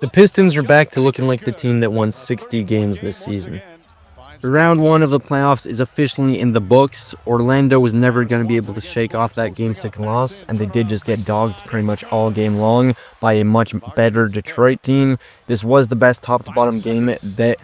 The Pistons are back to looking like the team that won 60 games this season. Round one of the playoffs is officially in the books. Orlando was never going to be able to shake off that Game 6 loss, and they did just get dogged pretty much all game long by a much better Detroit team. This was the best top-to-bottom game that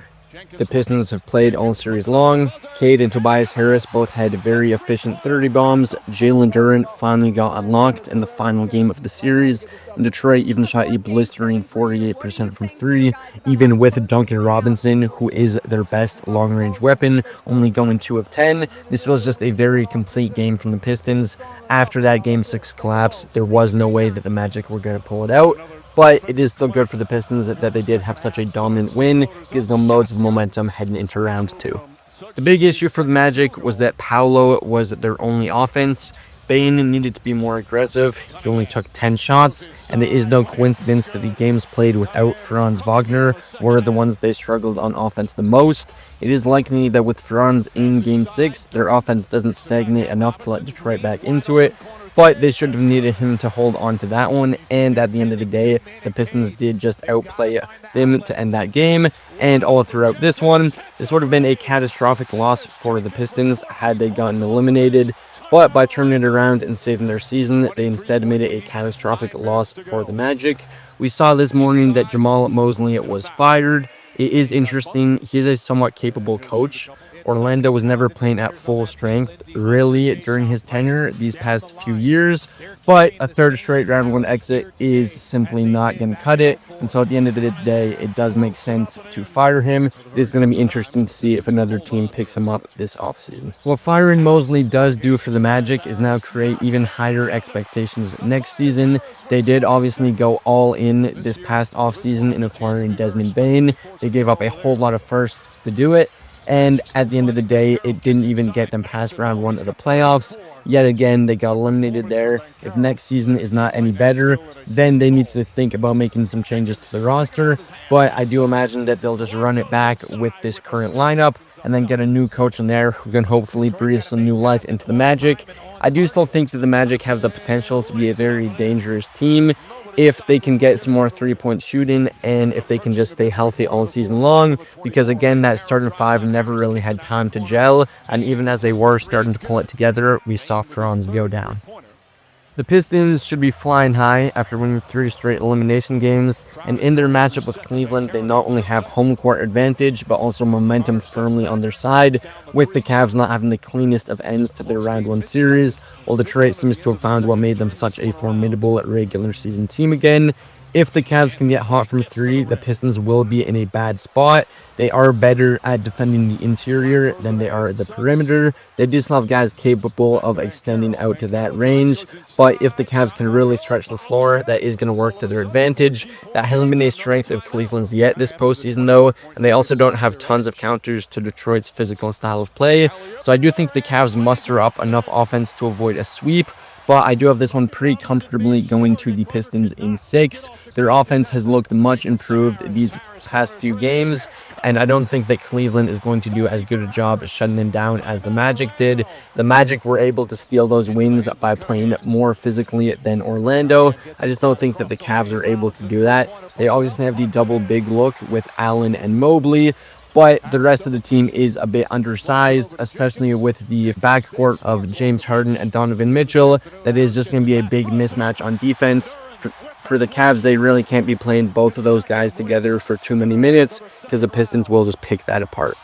the Pistons have played all series long. Cade and Tobias Harris both had very efficient 30 bombs. Jalen Durant finally got unlocked in the final game of the series. And Detroit even shot a blistering 48% from 3, even with Duncan Robinson, who is their best long-range weapon, only going 2 of 10. This was just a very complete game from the Pistons. After that Game 6 collapse, there was no way that the Magic were going to pull it out. But it is still good for the Pistons that they did have such a dominant win. Gives them loads of momentum heading into round 2. The big issue for the Magic was that Paolo was their only offense. Bane needed to be more aggressive. He only took 10 shots, and it is no coincidence that the games played without Franz Wagner were the ones they struggled on offense the most. It is likely that with Franz in Game 6, their offense doesn't stagnate enough to let Detroit back into it. But they should have needed him to hold on to that one, and at the end of the day, the Pistons did just outplay them to end that game, and all throughout this one. This would have been a catastrophic loss for the Pistons had they gotten eliminated, but by turning it around and saving their season, they instead made it a catastrophic loss for the Magic. We saw this morning that Jamal Mosley was fired. It is interesting. He is a somewhat capable coach. Orlando was never playing at full strength, really, during his tenure these past few years, but a third straight round 1 exit is simply not going to cut it, and so at the end of the day, it does make sense to fire him. It is going to be interesting to see if another team picks him up this offseason. What firing Mosley does do for the Magic is now create even higher expectations next season. They did obviously go all in this past offseason in acquiring Desmond Bane. They gave up a whole lot of firsts to do it. And at the end of the day, it didn't even get them past round 1 of the playoffs. Yet again, they got eliminated there. If next season is not any better, then they need to think about making some changes to the roster. But I do imagine that they'll just run it back with this current lineup and then get a new coach in there who can hopefully breathe some new life into the Magic. I do still think that the Magic have the potential to be a very dangerous team if they can get some more three-point shooting and if they can just stay healthy all season long, because again, that starting 5 never really had time to gel, and even as they were starting to pull it together, we saw Franz go down. The Pistons should be flying high after winning 3 straight elimination games, and in their matchup with Cleveland, they not only have home court advantage, but also momentum firmly on their side, with the Cavs not having the cleanest of ends to their round 1 series, while Detroit seems to have found what made them such a formidable regular season team again. If the Cavs can get hot from 3, the Pistons will be in a bad spot. They are better at defending the interior than they are at the perimeter. They do still have guys capable of extending out to that range, but if the Cavs can really stretch the floor, that is going to work to their advantage. That hasn't been a strength of Cleveland's yet this postseason, though, and they also don't have tons of counters to Detroit's physical style of play, so I do think the Cavs muster up enough offense to avoid a sweep. But I do have this one pretty comfortably going to the Pistons in 6. Their offense has looked much improved these past few games, and I don't think that Cleveland is going to do as good a job shutting them down as the Magic did. The Magic were able to steal those wins by playing more physically than Orlando. I just don't think that the Cavs are able to do that. They obviously have the double big look with Allen and Mobley, but the rest of the team is a bit undersized, especially with the backcourt of James Harden and Donovan Mitchell. That is just going to be a big mismatch on defense. For the Cavs, they really can't be playing both of those guys together for too many minutes because the Pistons will just pick that apart.